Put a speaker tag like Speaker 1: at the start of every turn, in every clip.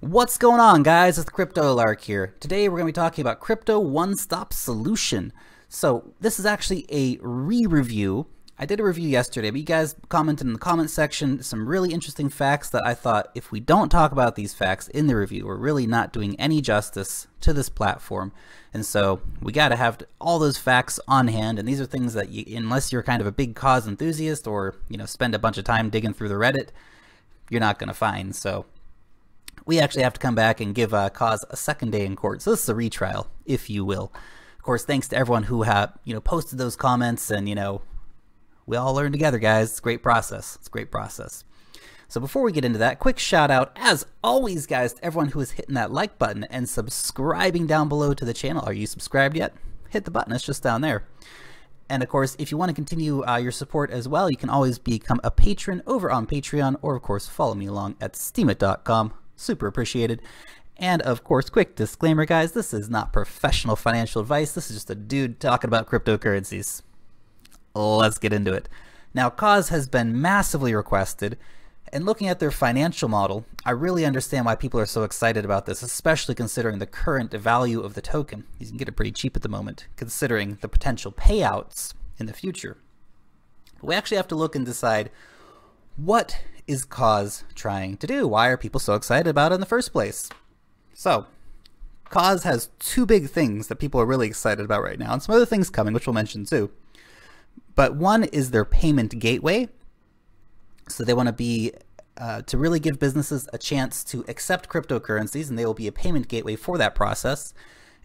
Speaker 1: What's going on, guys? It's the Crypto Lark here. Today we're going to be talking about Crypto One-Stop Solution. So this is actually a re-review. I did a review yesterday, but you guys commented in the comment section some really interesting facts that I thought if we don't talk about these facts in the review, we're really not doing any justice to this platform. And so we got to have all those facts on hand, and these are things that you, unless you're kind of a big COSS enthusiast or spend a bunch of time digging through the Reddit, you're not going to find. So we actually have to come back and give COSS a second day in court. So this is a retrial, if you will. Of course, thanks to everyone who posted those comments, and we all learn together, guys. It's a great process. It's a great process. So before we get into that, quick shout out, as always, guys, to everyone who is hitting that like button and subscribing down below to the channel. Are you subscribed yet? Hit the button. It's just down there. And of course, if you want to continue your support as well, you can always become a patron over on Patreon, or of course, follow me along at steemit.com. Super appreciated. And of course, quick disclaimer, guys, this is not professional financial advice. This is just a dude talking about cryptocurrencies. Let's get into it. Now, COSS has been massively requested, and looking at their financial model, I really understand why people are so excited about this, especially considering the current value of the token. You can get it pretty cheap at the moment, considering the potential payouts in the future. But we actually have to look and decide, what is COSS trying to do? Why are people so excited about it in the first place? So, COSS has two big things that people are really excited about right now, and some other things coming, which we'll mention too. But one is their payment gateway. So they want to be, to really give businesses a chance to accept cryptocurrencies, and they will be a payment gateway for that process.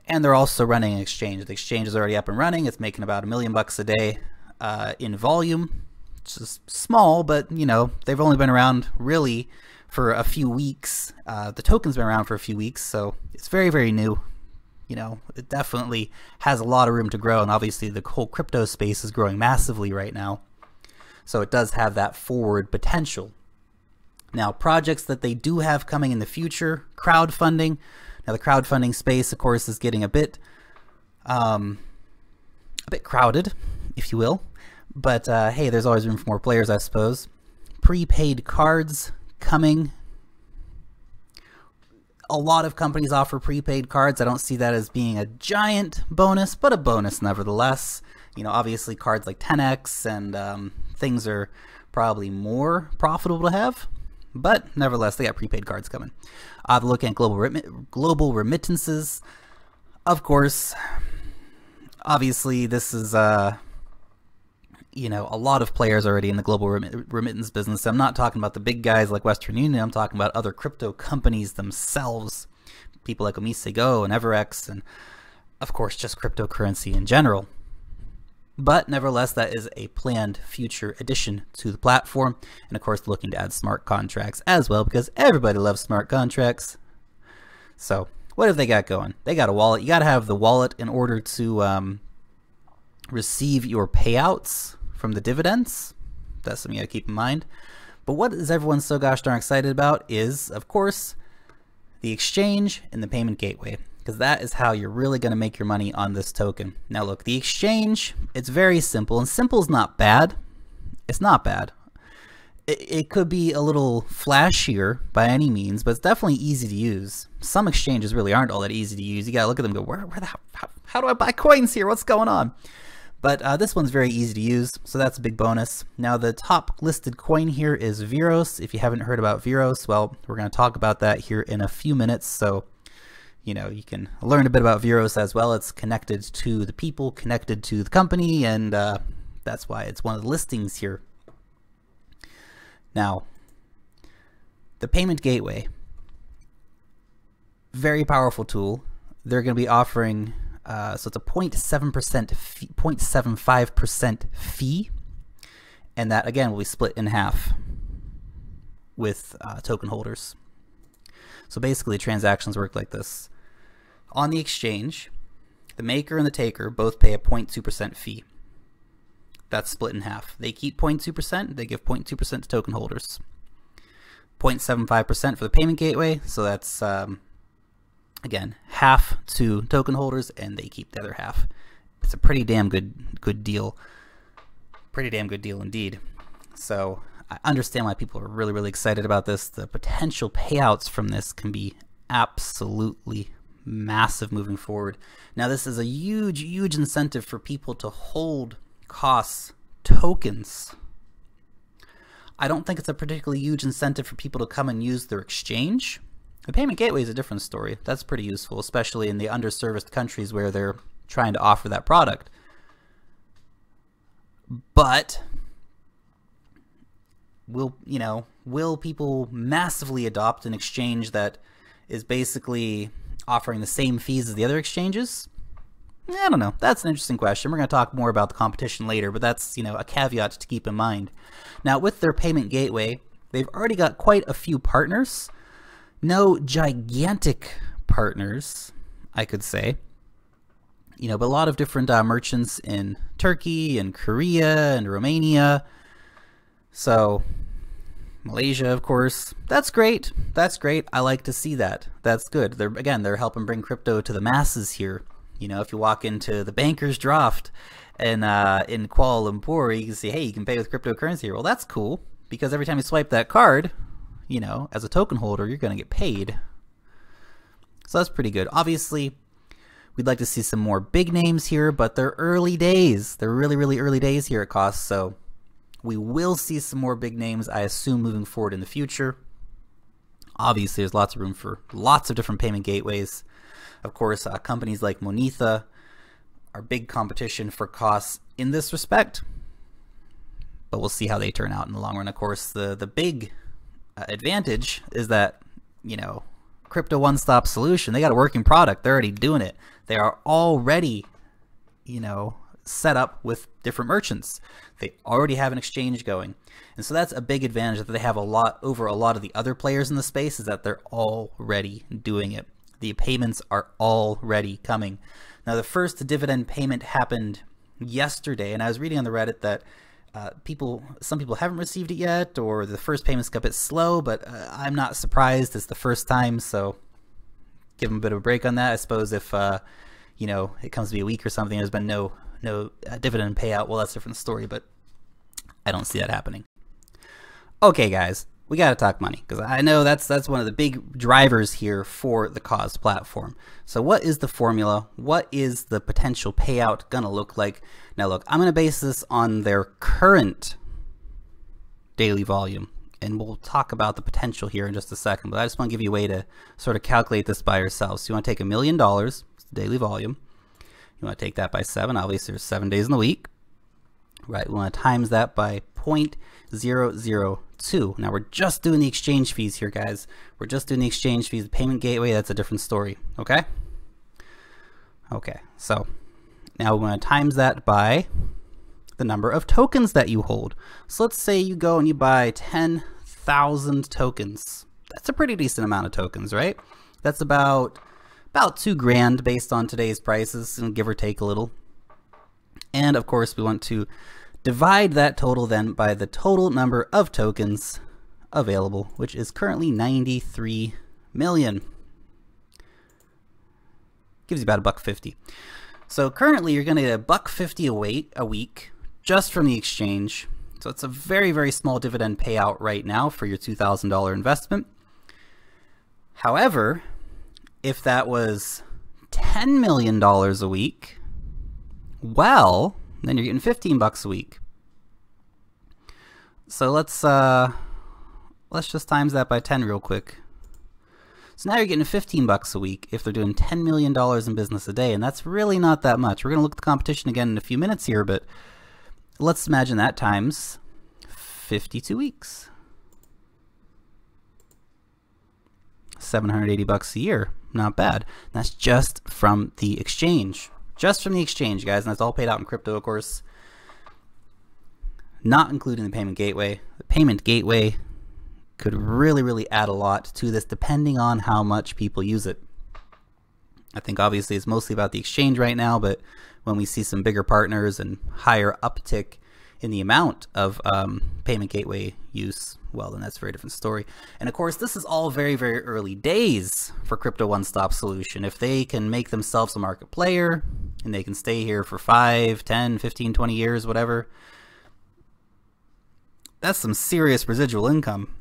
Speaker 1: And they're also running an exchange. The exchange is already up and running. It's making about $1 million a day in volume. It's just small, but they've only been around really for a few weeks. The token's been around for a few weeks, so it's very, very new. It definitely has a lot of room to grow, and obviously the whole crypto space is growing massively right now. So it does have that forward potential. Now, projects that they do have coming in the future, crowdfunding. Now, the crowdfunding space, of course, is getting a bit crowded, if you will. But hey, there's always room for more players, I suppose. Prepaid cards coming. A lot of companies offer prepaid cards. I don't see that as being a giant bonus, but a bonus nevertheless. Obviously cards like 10x and things are probably more profitable to have, but nevertheless, they got prepaid cards coming. Looking at global remittances. Of course, obviously this is a lot of players already in the global remittance business. I'm not talking about the big guys like Western Union. I'm talking about other crypto companies themselves. People like Go and EverX, and of course just cryptocurrency in general. But nevertheless, that is a planned future addition to the platform. And of course, looking to add smart contracts as well, because everybody loves smart contracts. So what have they got going? They got a wallet. You got to have the wallet in order to receive your payouts from the dividends. That's something you got to keep in mind. But what is everyone so gosh darn excited about is, of course, the exchange and the payment gateway, because that is how you're really going to make your money on this token. Now look, the exchange, it's very simple, and simple is not bad. It's not bad. It could be a little flashier by any means, but it's definitely easy to use. Some exchanges really aren't all that easy to use. You got to look at them and go, how do I buy coins here? What's going on? But this one's very easy to use, so that's a big bonus. Now, the top listed coin here is Veros. If you haven't heard about Veros, well, we're going to talk about that here in a few minutes. So, you can learn a bit about Veros as well. It's connected to the people, connected to the company, and that's why it's one of the listings here. Now, the payment gateway, very powerful tool. They're going to be offering... so it's a 0.7%, 0.75% fee, and that again will be split in half with token holders. So basically, transactions work like this: on the exchange, the maker and the taker both pay a 0.2% fee. That's split in half. They keep 0.2%. They give 0.2% to token holders. 0.75% for the payment gateway. So that's again, half to token holders, and they keep the other half. It's a pretty damn good deal. Pretty damn good deal indeed. So I understand why people are really, really excited about this. The potential payouts from this can be absolutely massive moving forward. Now, this is a huge, huge incentive for people to hold COSS tokens. I don't think it's a particularly huge incentive for people to come and use their exchange. The payment gateway is a different story. That's pretty useful, especially in the underserviced countries where they're trying to offer that product. But will people massively adopt an exchange that is basically offering the same fees as the other exchanges? I don't know. That's an interesting question. We're going to talk more about the competition later, but that's, a caveat to keep in mind. Now, with their payment gateway, they've already got quite a few partners. No gigantic partners, I could say. But a lot of different merchants in Turkey and Korea and Romania. So, Malaysia, of course. That's great. That's great. I like to see that. That's good. They're helping bring crypto to the masses here. If you walk into the banker's draft and in Kuala Lumpur, you can see, hey, you can pay with cryptocurrency here. Well, that's cool, because every time you swipe that card, as a token holder, you're going to get paid. So that's pretty good. Obviously, we'd like to see some more big names here, but they're early days. They're really, really early days here at COSS, so we will see some more big names, I assume, moving forward in the future. Obviously, there's lots of room for lots of different payment gateways. Of course, companies like Monetha are big competition for COSS in this respect, but we'll see how they turn out in the long run. Of course, the big advantage is that, Crypto One-Stop Solution, they got a working product. They're already doing it. They are already, set up with different merchants. They already have an exchange going. And so that's a big advantage that they have over a lot of the other players in the space, is that they're already doing it. The payments are already coming. Now, the first dividend payment happened yesterday, and I was reading on the Reddit that some people haven't received it yet, or the first payments got a bit slow, but I'm not surprised. It's the first time, so give them a bit of a break on that. I suppose if it comes to be a week or something, there's been no dividend payout, well, that's a different story, but I don't see that happening. Okay, guys, we got to talk money, because I know that's one of the big drivers here for the COSS platform. So what is the formula? What is the potential payout going to look like? Now, look, I'm going to base this on their current daily volume, and we'll talk about the potential here in just a second, but I just want to give you a way to sort of calculate this by yourself. So you want to take $1 million, daily volume. You want to take that by 7. Obviously, there's 7 days in the week. Right, we want to times that by 0.002. Now, we're just doing the exchange fees here, guys. We're just doing the exchange fees. The payment gateway, that's a different story, okay? Okay, so now we want to times that by the number of tokens that you hold. So let's say you go and you buy 10,000 tokens. That's a pretty decent amount of tokens, right? That's about $2,000 based on today's prices, and give or take a little. And of course, we want to divide that total then by the total number of tokens available, which is currently 93 million. Gives you about $1.50. So currently you're going to get $1.50 a week just from the exchange. So it's a very, very small dividend payout right now for your $2,000 investment. However, if that was $10 million a week, well, then you're getting $15 a week. So let's just times that by 10 real quick. So now you're getting $15 a week if they're doing $10 million in business a day, and that's really not that much. We're going to look at the competition again in a few minutes here, but let's imagine that times 52 weeks. $780 a year. Not bad. That's just from the exchange. Just from the exchange, guys, and that's all paid out in crypto, of course. Not including the payment gateway. The payment gateway could really, really add a lot to this depending on how much people use it. I think obviously it's mostly about the exchange right now, but when we see some bigger partners and higher uptick in the amount of payment gateway use, well, then that's a very different story. And of course, this is all very, very early days for Crypto One-Stop Solution. If they can make themselves a market player and they can stay here for 5, 10, 15, 20 years, whatever, that's some serious residual income.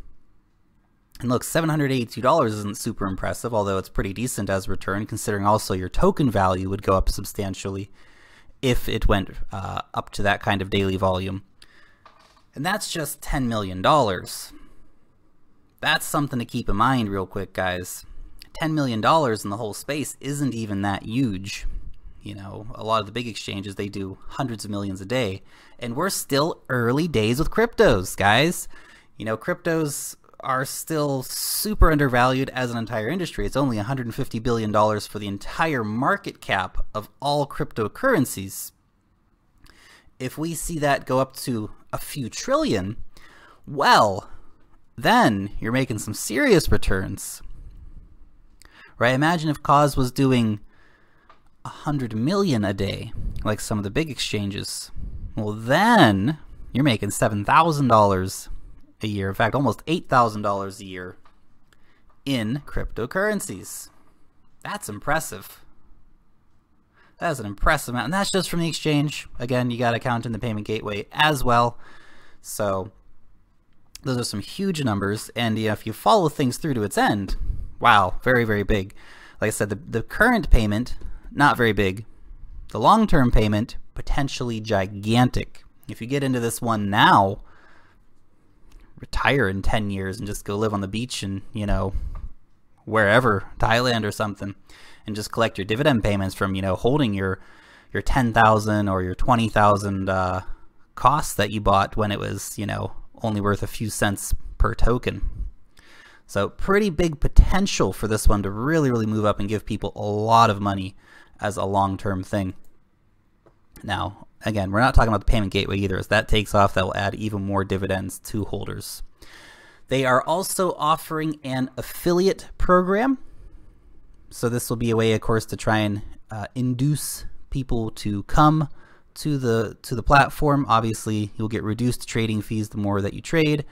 Speaker 1: And look, $782 isn't super impressive, although it's pretty decent as a return, considering also your token value would go up substantially if it went up to that kind of daily volume. And that's just $10 million. That's something to keep in mind real quick, guys. $10 million in the whole space isn't even that huge. You know, a lot of the big exchanges, they do hundreds of millions a day. And we're still early days with cryptos, guys. You know, cryptos are still super undervalued as an entire industry. It's only $150 billion for the entire market cap of all cryptocurrencies. If we see that go up to a few trillion, well, then you're making some serious returns. Right? Imagine if COSS was doing 100 million a day, like some of the big exchanges. Well, then you're making $7,000 a year. In fact, almost $8,000 a year in cryptocurrencies. That's impressive. That's an impressive amount. And that's just from the exchange. Again, you got to count in the payment gateway as well. So those are some huge numbers. And if you follow things through to its end, wow, very, very big. Like I said, the current payment, not very big. The long-term payment, potentially gigantic. If you get into this one now, retire in 10 years and just go live on the beach in, you know, wherever, Thailand or something, and just collect your dividend payments from, you know, holding your 10,000 or your 20,000 costs that you bought when it was, you know, only worth a few cents per token. So pretty big potential for this one to really, really move up and give people a lot of money as a long-term thing. Now, again, we're not talking about the payment gateway either. As that takes off, that will add even more dividends to holders. They are also offering an affiliate program. So this will be a way, of course, to try and induce people to come to the platform. Obviously, you'll get reduced trading fees the more that you trade.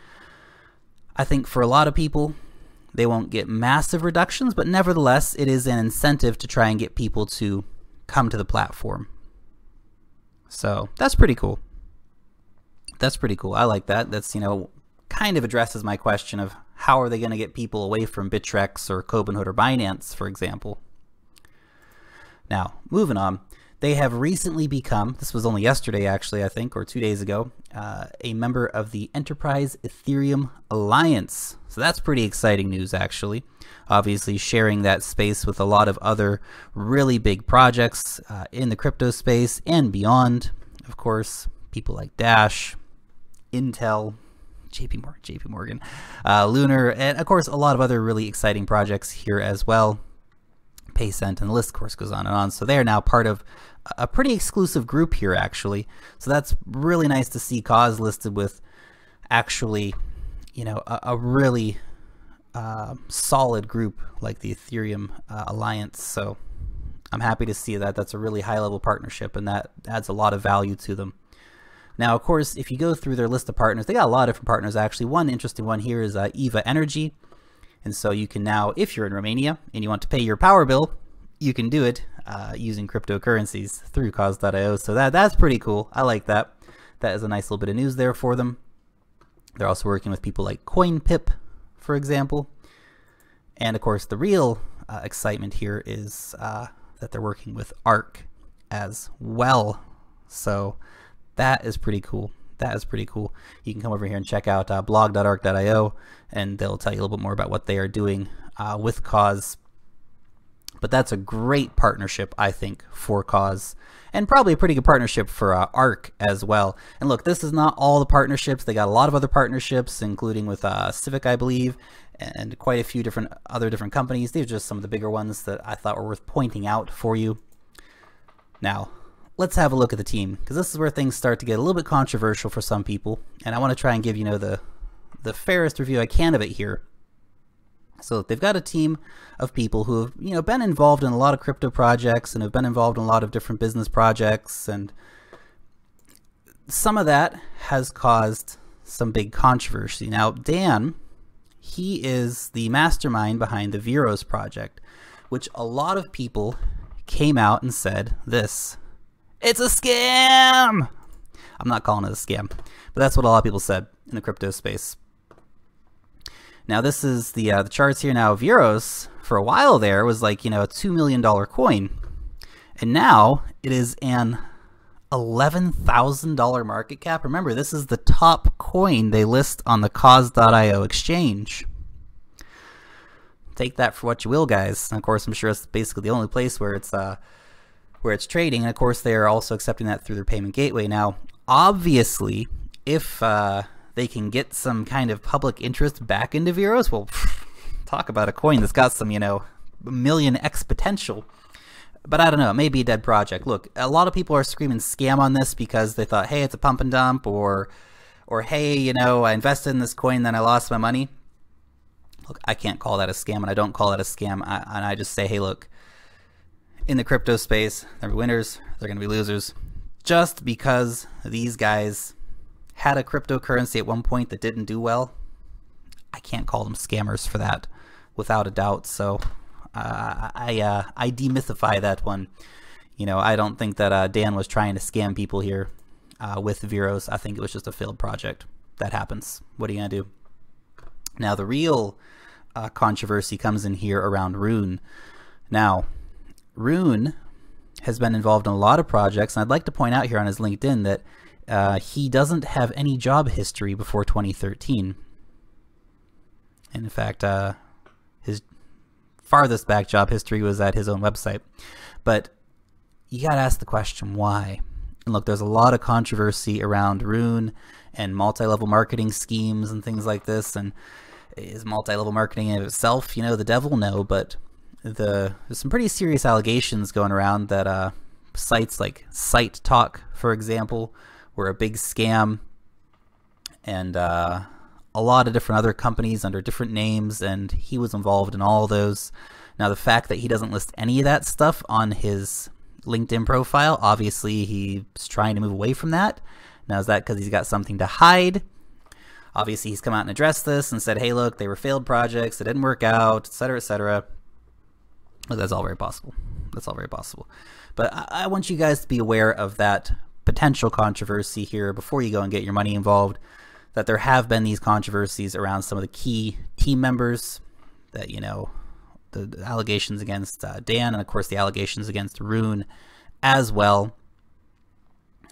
Speaker 1: I think for a lot of people, they won't get massive reductions, but nevertheless, it is an incentive to try and get people to come to the platform. So that's pretty cool. That's pretty cool. I like that. That's, you know, kind of addresses my question of how are they going to get people away from Bittrex or Robinhood or ByNance, for example. Now, moving on. They have recently become, this was only yesterday actually, I think, or 2 days ago, a member of the Enterprise Etherium Alliance. So that's pretty exciting news, actually. Obviously sharing that space with a lot of other really big projects in the crypto space and beyond. Of course, people like Dash, Intel, JP Morgan, Lunar, and of course a lot of other really exciting projects here as well. Paycent, and the list, of course, goes on and on. So they are now part of a pretty exclusive group here, actually. So that's really nice to see COSS listed with actually, you know, a really solid group like the Ethereum Alliance. So I'm happy to see that. That's a really high-level partnership, and that adds a lot of value to them. Now, of course, if you go through their list of partners, they got a lot of different partners, actually. One interesting one here is Eva Energy. And so you can now, if you're in Romania and you want to pay your power bill, you can do it using cryptocurrencies through COSS.io. So that's pretty cool. I like that. That is a nice little bit of news there for them. They're also working with people like CoinPip, for example. And of course, the real excitement here is that they're working with ARK as well. So that is pretty cool. That is pretty cool. You can come over here and check out blog.ark.io, and they'll tell you a little bit more about what they are doing with COSS. But that's a great partnership, I think, for COSS, and probably a pretty good partnership for ARK as well. And look, this is not all the partnerships. They got a lot of other partnerships, including with Civic, I believe, and quite a few other different companies. These are just some of the bigger ones that I thought were worth pointing out for you. Now, let's have a look at the team, because this is where things start to get a little bit controversial for some people, and I want to try and give, you know, the fairest review I can of it here. So they've got a team of people who have, you know, been involved in a lot of crypto projects and have been involved in a lot of different business projects, and some of that has caused some big controversy. Now, Dan, he is the mastermind behind the Veros project, which a lot of people came out and said this: it's a scam! I'm not calling it a scam, but that's what a lot of people said. in the crypto space. Now this is the charts here now. Veros for a while there was like, you know, a $2 million coin, and now it is an $11,000 market cap. Remember, this is the top coin they list on the COSS.io exchange. Take that for what you will, guys. And of course, I'm sure it's basically the only place where it's trading. And of course, they are also accepting that through their payment gateway. Now, obviously, if they can get some kind of public interest back into Veros, well, talk about a coin that's got some, you know, million X potential. But I don't know, it may be a dead project. Look, a lot of people are screaming scam on this because they thought, hey, it's a pump and dump, or hey, you know, I invested in this coin, then I lost my money. Look, I can't call that a scam, and I don't call that a scam. And I just say, hey, look, in the crypto space, there are winners, they're going to be losers. Just because these guys had a cryptocurrency at one point that didn't do well, I can't call them scammers for that, without a doubt. So I demystify that one. You know, I don't think that Dan was trying to scam people here with Veros. I think it was just a failed project. That happens. What are you gonna do? Now the real controversy comes in here around Rune. Now, Rune has been involved in a lot of projects, and I'd like to point out here on his LinkedIn that he doesn't have any job history before 2013. And in fact, his farthest back job history was at his own website. But you gotta ask the question, why? And look, there's a lot of controversy around Rune and multi-level marketing schemes and things like this. And is multi-level marketing in itself, you know, the devil? No, but there's some pretty serious allegations going around that sites like Site Talk, for example, were a big scam, and a lot of different other companies under different names, and he was involved in all of those. Now, the fact that he doesn't list any of that stuff on his LinkedIn profile, obviously he's trying to move away from that. Now, is that because he's got something to hide? Obviously, he's come out and addressed this and said, hey, look, they were failed projects, it didn't work out, etc., etc. Well, that's all very possible. That's all very possible. But I want you guys to be aware of that potential controversy here before you go and get your money involved, that there have been these controversies around some of the key team members, that, you know, the allegations against Dan, and of course the allegations against Rune as well.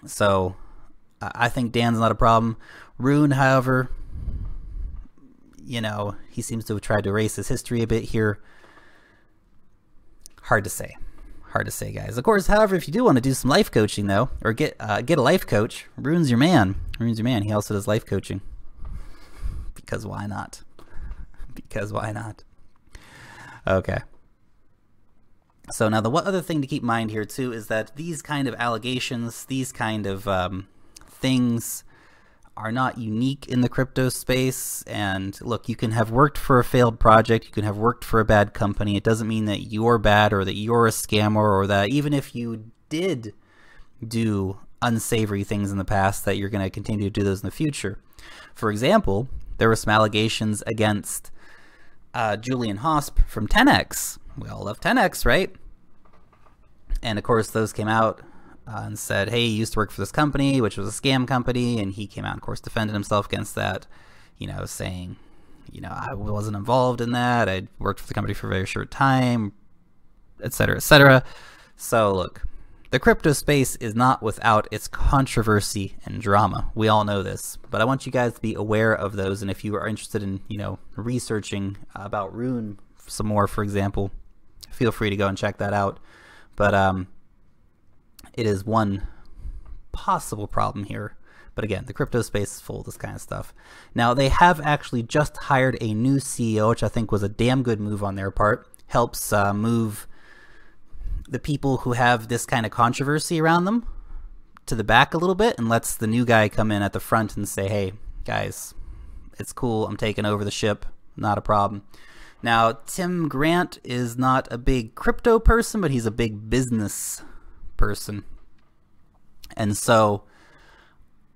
Speaker 1: So I think Dan's not a problem. Rune, however, you know, he seems to have tried to erase his history a bit here. Hard to say. Hard to say, guys. Of course, however, if you do want to do some life coaching, though, or get a life coach, Rune's your man. Rune's your man. He also does life coaching. Because why not? Because why not? Okay. So now the one other thing to keep in mind here, too, is that these kind of allegations, these kind of things are not unique in the crypto space. And look, you can have worked for a failed project, you can have worked for a bad company. It doesn't mean that you're bad, or that you're a scammer, or that even if you did do unsavory things in the past, that you're going to continue to do those in the future. For example, there were some allegations against Julian Hosp from 10x. We all love 10x, right? And of course, those came out and said, hey, he used to work for this company, which was a scam company, and he came out and, of course, defended himself against that, you know, saying, you know, I wasn't involved in that, I worked for the company for a very short time, etc., etc. So, look, the crypto space is not without its controversy and drama. We all know this, but I want you guys to be aware of those, and if you are interested in, you know, researching about Rune some more, for example, feel free to go and check that out. But, it is one possible problem here. But again, the crypto space is full of this kind of stuff. Now, they have actually just hired a new CEO, which I think was a damn good move on their part. Helps move the people who have this kind of controversy around them to the back a little bit, and lets the new guy come in at the front and say, hey, guys, it's cool, I'm taking over the ship, not a problem. Now, Tim Grant is not a big crypto person, but he's a big business person. And so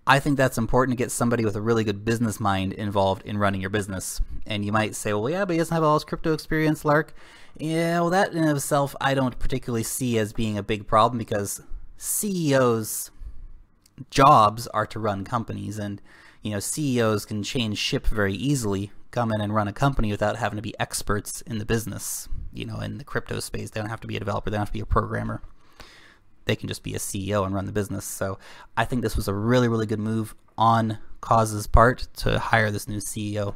Speaker 1: I think that's important to get somebody with a really good business mind involved in running your business. And you might say, well, yeah, but he doesn't have all his crypto experience, Lark. Yeah, well, that in and of itself I don't particularly see as being a big problem, because CEOs' jobs are to run companies, and you know, CEOs can change ship very easily, come in and run a company without having to be experts in the business. You know, in the crypto space, they don't have to be a developer, they don't have to be a programmer. They can just be a CEO and run the business. So I think this was a really, really good move on COSS's part to hire this new CEO.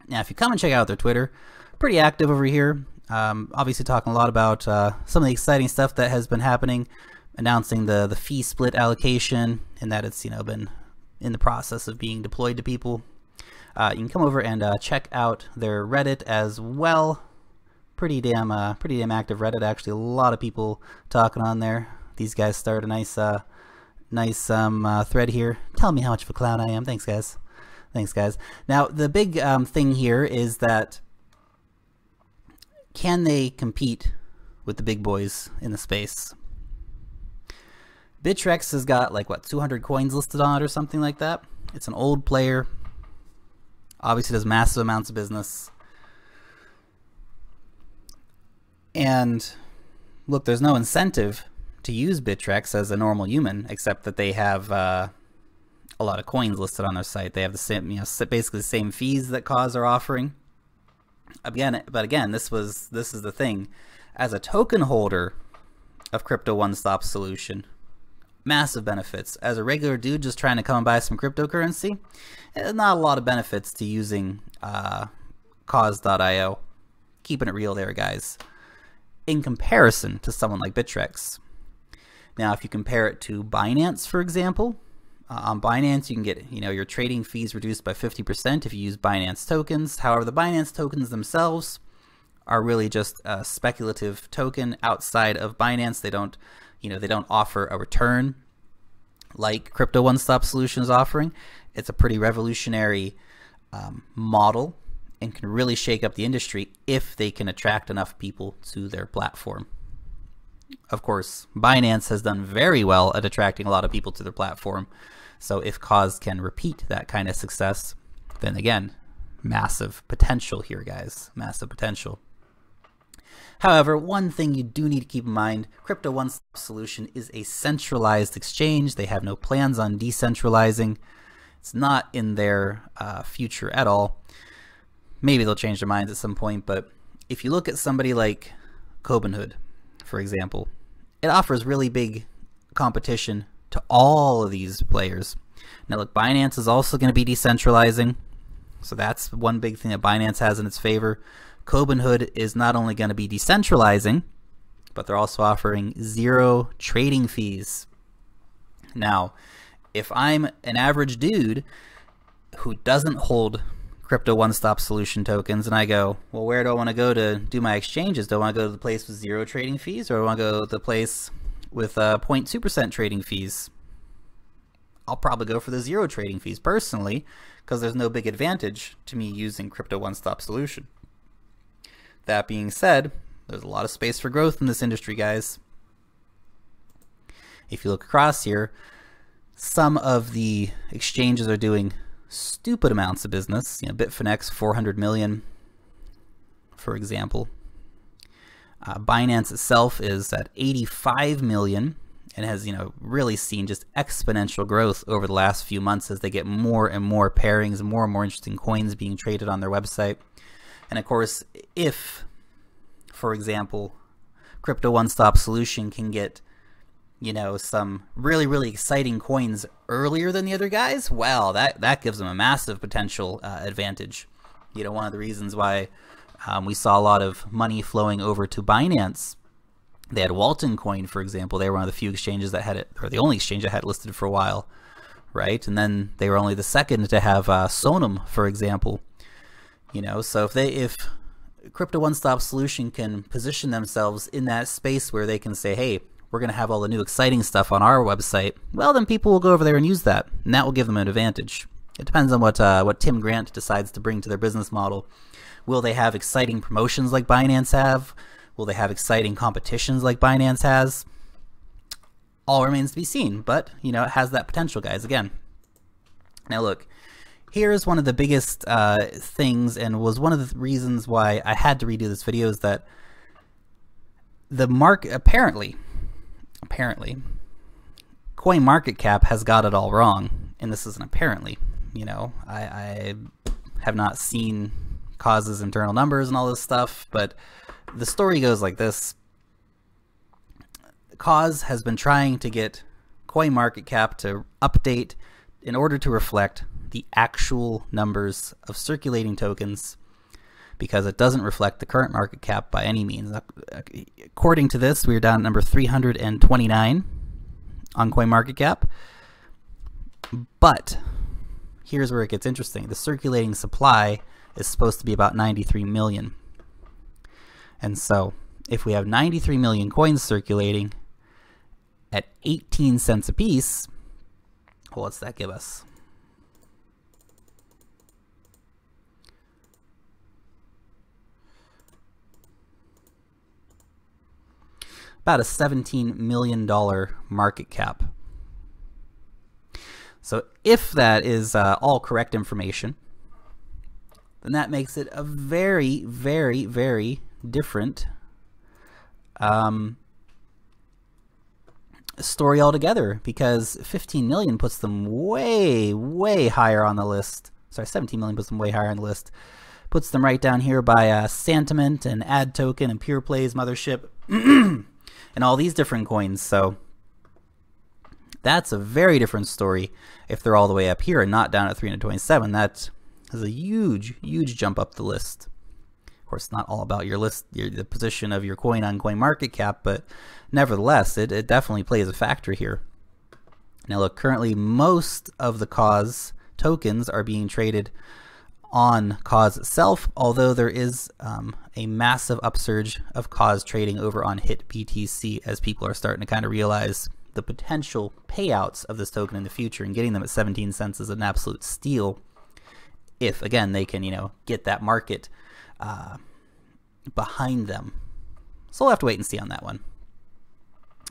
Speaker 1: Now, if you come and check out their Twitter, pretty active over here. Obviously talking a lot about some of the exciting stuff that has been happening, announcing the fee split allocation, and that it's, you know, been in the process of being deployed to people. You can come over and check out their Reddit as well. Pretty damn active Reddit, actually. A lot of people talking on there. These guys started a nice thread here. Tell me how much of a clown I am. Thanks, guys. Thanks, guys. Now, the big thing here is that can they compete with the big boys in the space? BitREx has got like what, 200 coins listed on it or something like that. It's an old player. Obviously does massive amounts of business. And look, there's no incentive to use BitREx as a normal human, except that they have a lot of coins listed on their site. They have the same, you know, basically the same fees that COSS are offering. But again, this is the thing. As a token holder of Crypto One Stop Solution, massive benefits. As a regular dude just trying to come and buy some cryptocurrency, not a lot of benefits to using COSS.io. Keeping it real there, guys. In comparison to someone like BitREx. Now, if you compare it to ByNance, for example, on ByNance you can get, you know, your trading fees reduced by 50% if you use ByNance tokens. However, the ByNance tokens themselves are really just a speculative token outside of ByNance. They don't, you know, they don't offer a return like Crypto One Stop Solution is offering. It's a pretty revolutionary model, and can really shake up the industry if they can attract enough people to their platform. Of course, ByNance has done very well at attracting a lot of people to their platform. So if COSS can repeat that kind of success, then again, massive potential here, guys. Massive potential. However, one thing you do need to keep in mind, Crypto One Stop Solution is a centralized exchange. They have no plans on decentralizing. It's not in their future at all. Maybe they'll change their minds at some point, but if you look at somebody like Robinhood, for example, it offers really big competition to all of these players. Now look, ByNance is also going to be decentralizing, so that's one big thing that ByNance has in its favor. Robinhood is not only going to be decentralizing, but they're also offering 0 trading fees. Now, if I'm an average dude who doesn't hold Crypto One Stop Solution tokens, and I go, well, where do I want to go to do my exchanges? Do I want to go to the place with 0 trading fees, or do I want to go to the place with 0.2% trading fees? I'll probably go for the 0 trading fees personally, because there's no big advantage to me using Crypto One Stop Solution. That being said, there's a lot of space for growth in this industry, guys. If you look across here, some of the exchanges are doing stupid amounts of business. You know, Bitfinex 400 million, for example. ByNance itself is at 85 million and has, you know, really seen just exponential growth over the last few months as they get more and more pairings and more interesting coins being traded on their website. And of course, if, for example, Crypto One Stop Solution can get, you know, some really exciting coins earlier than the other guys, well, that gives them a massive potential advantage. You know, one of the reasons why we saw a lot of money flowing over to ByNance, they had Walton Coin, for example. They were one of the few exchanges that had it, or the only exchange that had it listed for a while, right? And then they were only the second to have Sonam, for example. You know, so if Crypto One Stop Solution can position themselves in that space where they can say, hey, we're going to have all the new exciting stuff on our website, well, then people will go over there and use that, and that will give them an advantage. It depends on what Tim Grant decides to bring to their business model. Will they have exciting promotions like ByNance have? Will they have exciting competitions like ByNance has? All remains to be seen, but, you know, it has that potential, guys, again. Now, look, here's one of the biggest things, and was one of the reasons why I had to redo this video, is that the market, apparently, Coin Market Cap has got it all wrong, and this isn't apparently, you know, I have not seen COSS's internal numbers and all this stuff, but the story goes like this. COSS has been trying to get CoinMarketCap to update in order to reflect the actual numbers of circulating tokens, because it doesn't reflect the current market cap by any means. According to this, we're down at number 329 on CoinMarketCap. But here's where it gets interesting. The circulating supply is supposed to be about 93 million. And so if we have 93 million coins circulating at 18 cents a piece, well, what's that give us? About a $17 million market cap. So if that is all correct information, then that makes it a very, very, very different story altogether, because 15 million puts them way, way higher on the list. Sorry, 17 million puts them way higher on the list. Puts them right down here by Sentiment and Ad Token and Pure Plays Mothership and all these different coins. So that's a very different story if they're all the way up here and not down at 327. That is a huge, huge jump up the list. Of course, not all about your list, the position of your coin on CoinMarketCap, but nevertheless, it definitely plays a factor here. Now look, currently most of the COSS tokens are being traded on COSS itself, although there is a massive upsurge of COSS trading over on HitBTC as people are starting to kind of realize the potential payouts of this token in the future, and getting them at 17 cents is an absolute steal if, again, they can, you know, get that market behind them. So we'll have to wait and see on that one.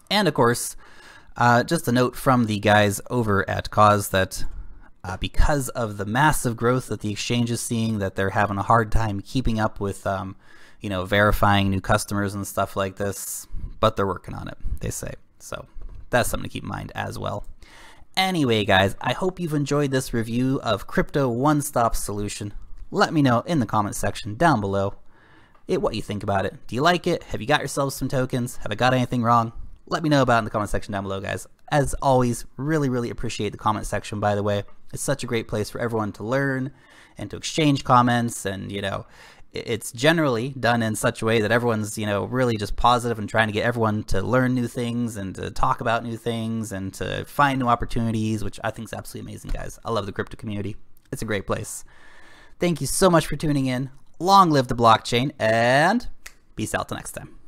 Speaker 1: And of course, just a note from the guys over at COSS that because of the massive growth that the exchange is seeing, that they're having a hard time keeping up with, you know, verifying new customers and stuff like this, but they're working on it, they say. So that's something to keep in mind as well. Anyway, guys, I hope you've enjoyed this review of Crypto One Stop Solution. Let me know in the comment section down below what you think about it. Do you like it? Have you got yourselves some tokens? Have I got anything wrong? Let me know about it in the comment section down below, guys. As always, really, really appreciate the comment section, by the way. It's such a great place for everyone to learn and to exchange comments, and, you know, it's generally done in such a way that everyone's, you know, really just positive and trying to get everyone to learn new things and to talk about new things and to find new opportunities, which I think is absolutely amazing, guys. I love the crypto community. It's a great place. Thank you so much for tuning in. Long live the blockchain, and peace out till next time.